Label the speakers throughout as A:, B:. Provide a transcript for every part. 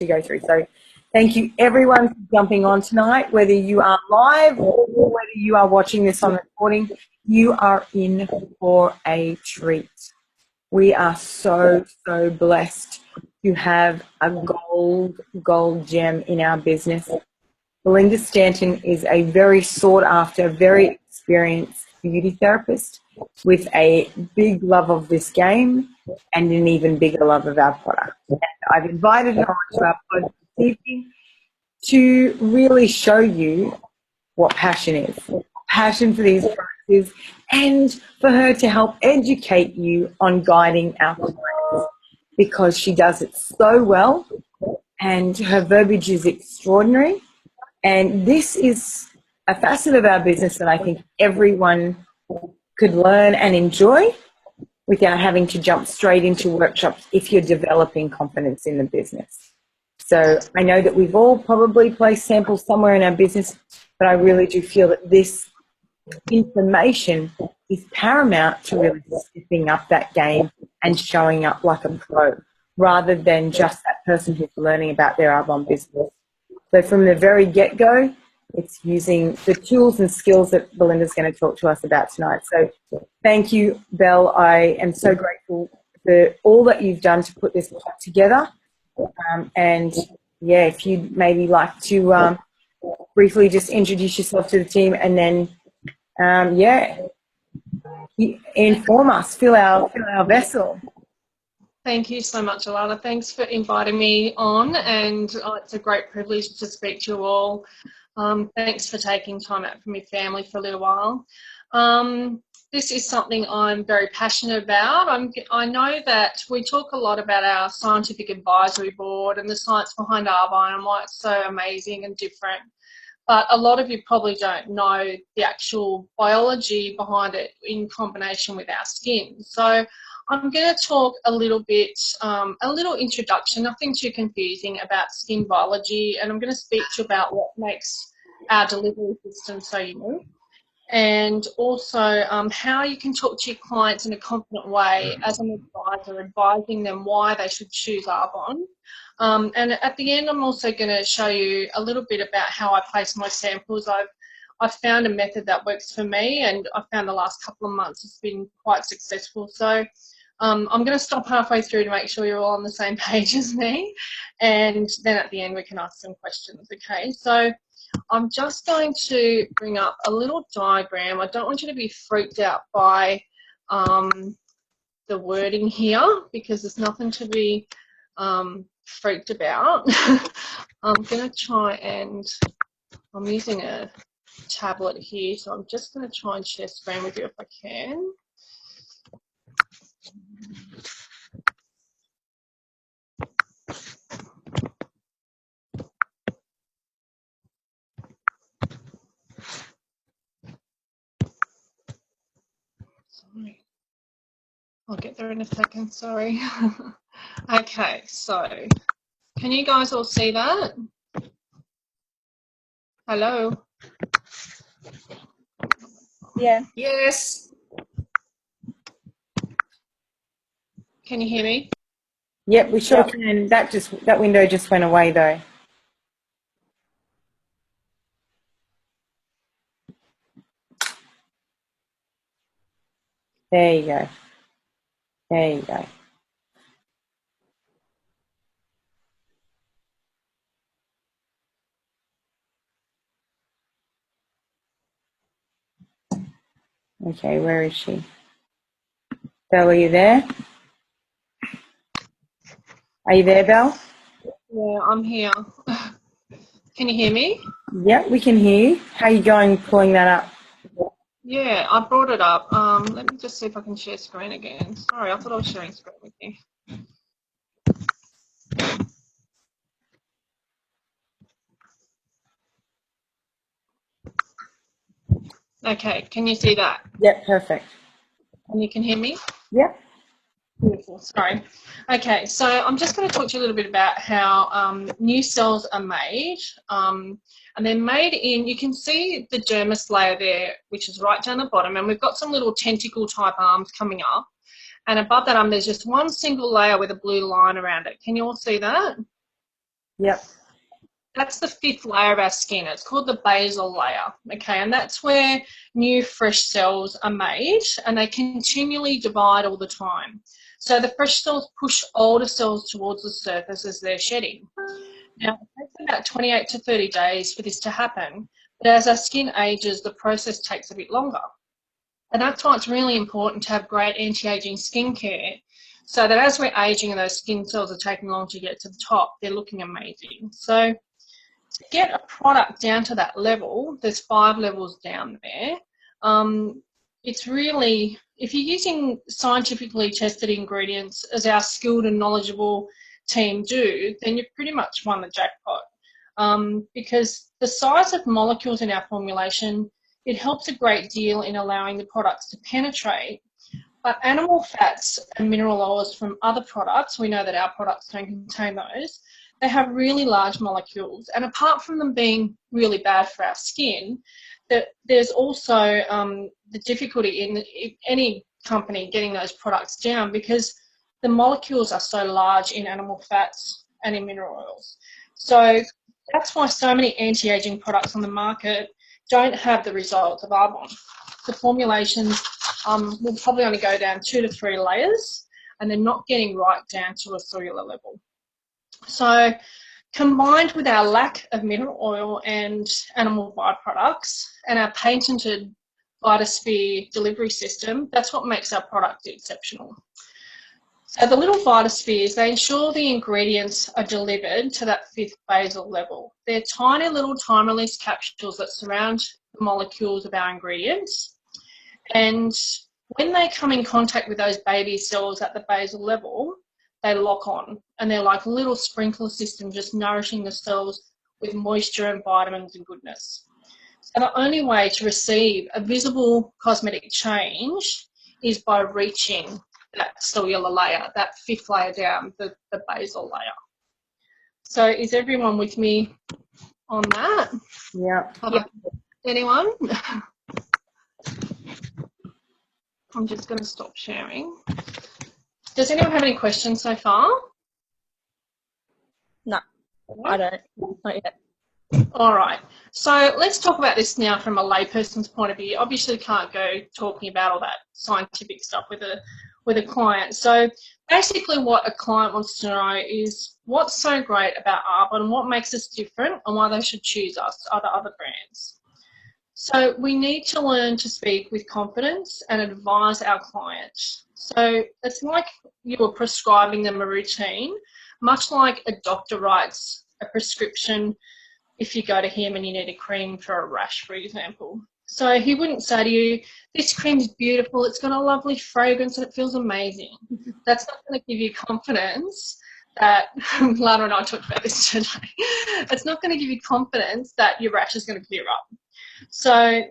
A: to go through. So thank you everyone for jumping on tonight, whether you are live or whether you are watching this on recording. You are in for a treat. We are so blessed to have a gold gem in our business. Belinda Stanton is a very sought after, very experienced beauty therapist with a big love of this game and an even bigger love of our product. And I've invited her onto our podcast this evening to really show you what passion is, passion for these products is, and for her to help educate you on guiding our clients, because she does it so well and her verbiage is extraordinary. And this is a facet of our business that I think everyone could learn and enjoy without having to jump straight into workshops if you're developing confidence in the business. So I know that we've all probably placed samples somewhere in our business, but I really do feel that this information is paramount to really stepping up that game and showing up like a pro, rather than just that person who's learning about their Avon business. So from the very get-go, it's using the tools and skills that Belinda's going to talk to us about tonight. So thank you, Belle. I am so grateful for all that you've done to put this pod together. And, yeah, if you'd maybe like to briefly just introduce yourself to the team and then, inform us, fill our vessel.
B: Thank you so much, Alana. Thanks for inviting me on, and it's a great privilege to speak to you all. Thanks for taking time out from your family for a little while. This is something I'm very passionate about. I know that we talk a lot about our scientific advisory board and the science behind Avon and why it's so amazing and different. But a lot of you probably don't know the actual biology behind it in combination with our skin. So I'm going to talk a little bit, a little introduction, nothing too confusing about skin biology, and I'm going to speak to you about what makes our delivery system so unique, and also how you can talk to your clients in a confident way as an advisor, advising them why they should choose Avon. And at the end, I'm also going to show you a little bit about how I place my samples. I've found a method that works for me, and I've found the last couple of months it's been quite successful. So I'm going to stop halfway through to make sure you're all on the same page as me, and then at the end we can ask some questions, okay? So I'm just going to bring up a little diagram. I don't want you to be freaked out by the wording here, because there's nothing to be freaked about. I'm going to try and, I'm using a tablet here, so I'm just going to try and share screen with you if I can. Sorry. I'll get there in a second, sorry. Okay, so can you guys all see that? Hello?
A: Yeah.
C: Yes.
B: Can you hear me?
A: Yep, we sure can. That window just went away though. There you go. There you go. Okay, where is she? Belle, are you there? Are you there, Belle?
B: Yeah, I'm here. Can you hear me?
A: Yep, we can hear you. How are you going pulling that up?
B: Yeah, I brought it up. Let me just see if I can share screen again. Sorry, I thought I was sharing screen with you. Okay, can you see that?
A: Yep, perfect.
B: And you can hear me?
A: Yep.
B: Beautiful, sorry. Okay, so I'm just going to talk to you a little bit about how new cells are made. And they're made in, you can see the dermis layer there, which is right down the bottom, and we've got some little tentacle type arms coming up. And above that arm, there's just one single layer with a blue line around it. Can you all see that?
A: Yep.
B: That's the fifth layer of our skin. It's called the basal layer, okay? And that's where new fresh cells are made, and they continually divide all the time. So the fresh cells push older cells towards the surface as they're shedding. Now, it takes about 28 to 30 days for this to happen, but as our skin ages, the process takes a bit longer. And that's why it's really important to have great anti-aging skincare, so that as we're aging and those skin cells are taking long to get to the top, they're looking amazing. So to get a product down to that level, there's 5 levels down there. It's really, if you're using scientifically tested ingredients as our skilled and knowledgeable team do, then you've pretty much won the jackpot. Because the size of molecules in our formulation, it helps a great deal in allowing the products to penetrate. But animal fats and mineral oils from other products, we know that our products don't contain those, they have really large molecules. And apart from them being really bad for our skin, there's also the difficulty in any company getting those products down, because the molecules are so large in animal fats and in mineral oils. So that's why so many anti-aging products on the market don't have the results of Arbonne. The formulations will probably only go down 2 to 3 layers, and they're not getting right down to a cellular level. So combined with our lack of mineral oil and animal byproducts and our patented Vitasphere delivery system, that's what makes our product exceptional. So the little Vitaspheres, they ensure the ingredients are delivered to that 5th basal level. They're tiny little time-release capsules that surround the molecules of our ingredients, and when they come in contact with those baby cells at the basal level, they lock on, and they're like a little sprinkler system just nourishing the cells with moisture and vitamins and goodness. So the only way to receive a visible cosmetic change is by reaching that cellular layer, that 5th layer down, the basal layer. So is everyone with me on that?
A: Yeah.
B: Anyone? I'm just going to stop sharing. Does anyone have any questions so far?
C: No, I don't. Not yet.
B: All right. So let's talk about this now from a layperson's point of view. Obviously, can't go talking about all that scientific stuff with a client. So basically, what a client wants to know is what's so great about Arbonne and what makes us different, and why they should choose us over other brands. So we need to learn to speak with confidence and advise our clients. So it's like you are prescribing them a routine, much like a doctor writes a prescription if you go to him and you need a cream for a rash, for example. So he wouldn't say to you, this cream is beautiful, it's got a lovely fragrance and it feels amazing. That's not going to give you confidence that, Lana and I talked about this today, it's not going to give you confidence that your rash is going to clear up. So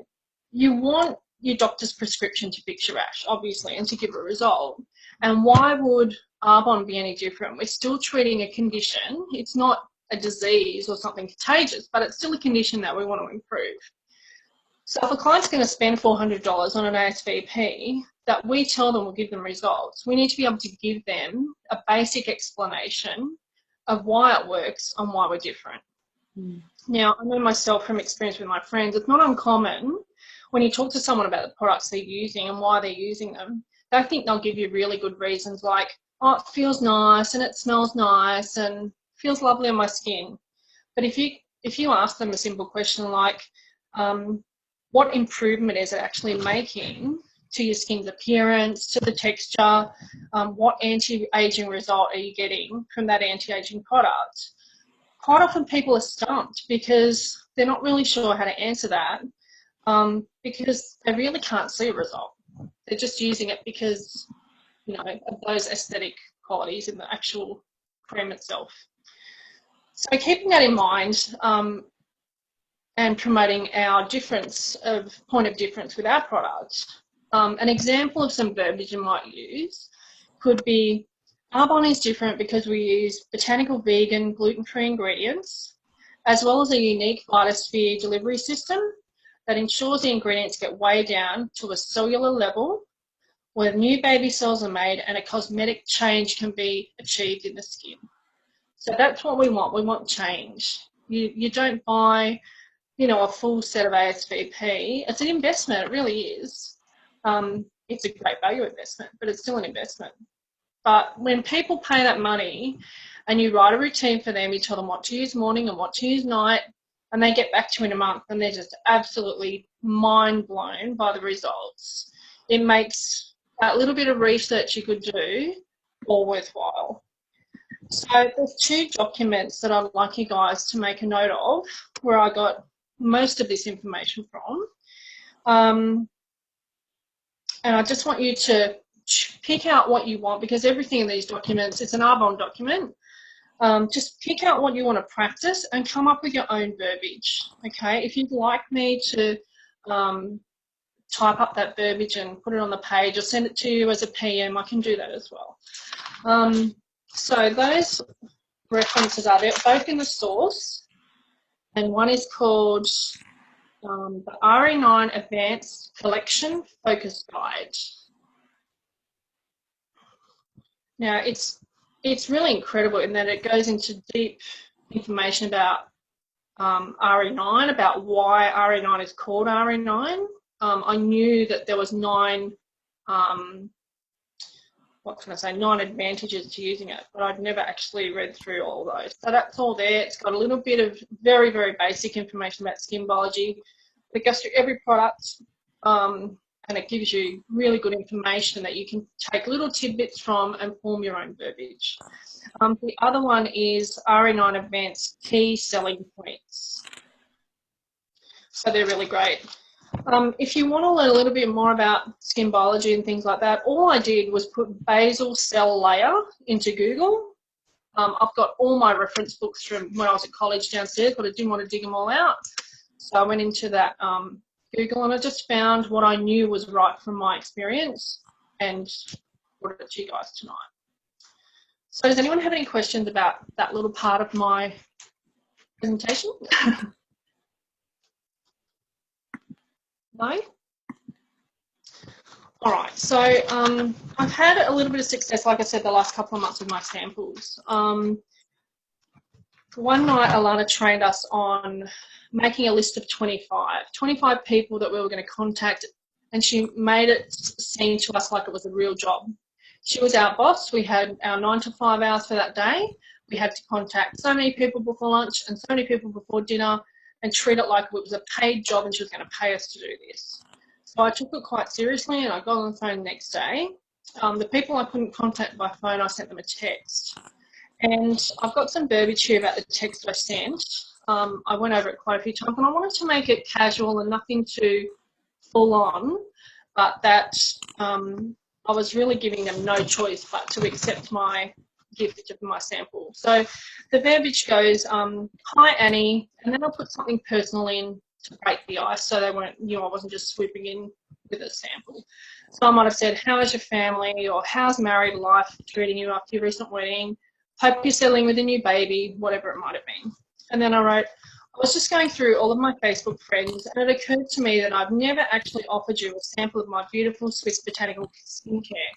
B: you want your doctor's prescription to fix your rash, obviously, and to give a result. And why would Arbonne be any different? We're still treating a condition. It's not a disease or something contagious, but it's still a condition that we want to improve. So if a client's going to spend $400 on an ASVP that we tell them will give them results, we need to be able to give them a basic explanation of why it works and why we're different. Now, I know myself from experience with my friends, it's not uncommon when you talk to someone about the products they're using and why they're using them, they think they'll give you really good reasons like, oh, it feels nice and it smells nice and feels lovely on my skin. But if you ask them a simple question like, what improvement is it actually making to your skin's appearance, to the texture, what anti-aging result are you getting from that anti-aging product? Quite often people are stumped because they're not really sure how to answer that, because they really can't see a result. They're just using it because, you know, of those aesthetic qualities in the actual cream itself. So keeping that in mind and promoting our point of difference with our product, an example of some verbiage you might use could be, Arbonne is different because we use botanical, vegan, gluten-free ingredients, as well as a unique Vitasphere delivery system that ensures the ingredients get way down to a cellular level where new baby cells are made and a cosmetic change can be achieved in the skin. So that's what we want. We want change. You don't buy, you know, a full set of ASVP. It's an investment. It really is. It's a great value investment, but it's still an investment. But when people pay that money and you write a routine for them, you tell them what to use morning and what to use night, and they get back to you in a month and they're just absolutely mind blown by the results, it makes that little bit of research you could do all worthwhile. So there's 2 documents that I'd like you guys to make a note of where I got most of this information from. And I just want you to pick out what you want, because everything in these documents, it's an Arbonne document. Just pick out what you want to practice and come up with your own verbiage, okay? If you'd like me to type up that verbiage and put it on the page or send it to you as a PM, I can do that as well. So those references are there, both in the source, and one is called the RE9 Advanced Collection Focus Guide. Now, it's really incredible in that it goes into deep information about RE9, about why RE9 is called RE9. I knew that there was 9, what can I say, 9 advantages to using it, but I'd never actually read through all those. So that's all there. It's got a little bit of very, very basic information about skin biology. It goes through every product, and it gives you really good information that you can take little tidbits from and form your own verbiage. The other one is RE9 Advanced Key Selling Points. So they're really great. If you want to learn a little bit more about skin biology and things like that, all I did was put basal cell layer into Google. I've got all my reference books from when I was at college downstairs, but I didn't want to dig them all out. So I went into that Google, and I just found what I knew was right from my experience and brought it to you guys tonight. So does anyone have any questions about that little part of my presentation? No? All right, so I've had a little bit of success, like I said, the last couple of months with my samples. One night, Alana trained us on making a list of 25 people that we were going to contact, and she made it seem to us like it was a real job. She was our boss. We had our 9 to 5 hours for that day. We had to contact so many people before lunch and so many people before dinner and treat it like it was a paid job and she was going to pay us to do this. So I took it quite seriously, and I got on the phone the next day. The people I couldn't contact by phone, I sent them a text. And I've got some verbiage here about the text I sent. I went over it quite a few times, and I wanted to make it casual and nothing too full on, but that I was really giving them no choice but to accept my gift of my sample. So the verbiage goes, hi Annie, and then I'll put something personal in to break the ice so they weren't, you know, I wasn't just swooping in with a sample. So I might have said, how is your family, or how's married life treating you after your recent wedding? Hope you're settling with a new baby, whatever it might have been. And then I wrote, I was just going through all of my Facebook friends, and it occurred to me that I've never actually offered you a sample of my beautiful Swiss botanical skincare.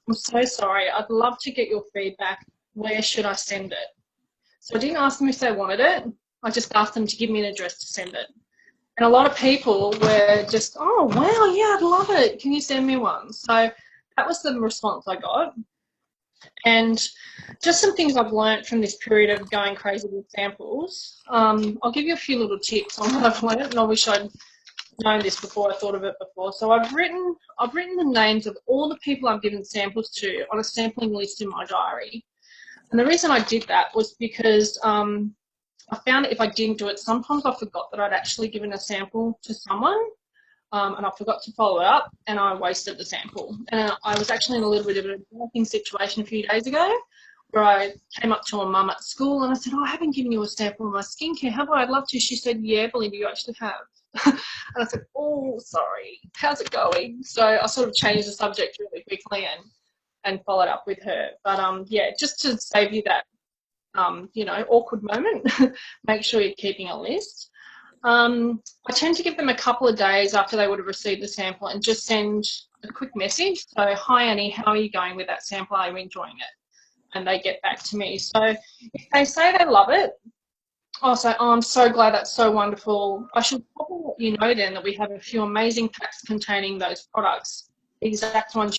B: I'm so sorry. I'd love to get your feedback. Where should I send it? So I didn't ask them if they wanted it. I just asked them to give me an address to send it. And a lot of people were just, oh, wow, yeah, I'd love it. Can you send me one? So that was the response I got. And just some things I've learned from this period of going crazy with samples. I'll give you a few little tips on what I've learned, and I wish I'd known this before I thought of it before. So I've written the names of all the people I've given samples to on a sampling list in my diary. And the reason I did that was because I found that if I didn't do it, sometimes I forgot that I'd actually given a sample to someone, and I forgot to follow it up, and I wasted the sample. And I was actually in a little bit of a developing situation a few days ago where I came up to a mum at school and I said, oh, I haven't given you a sample of my skincare, have I? I'd love to. She said, yeah, Belinda, you actually have. And I said, oh, sorry, how's it going? So I sort of changed the subject really quickly and followed up with her. But yeah, just to save you that, you know, awkward moment, make sure you're keeping a list. I tend to give them a couple of days after they would have received the sample and just send a quick message. So, hi Annie, how are you going with that sample? Are you enjoying it? and they get back to me. So if they say they love it, I'll say, oh, I'm so glad, that's so wonderful. I should probably let you know then that we have a few amazing packs containing those products, the exact ones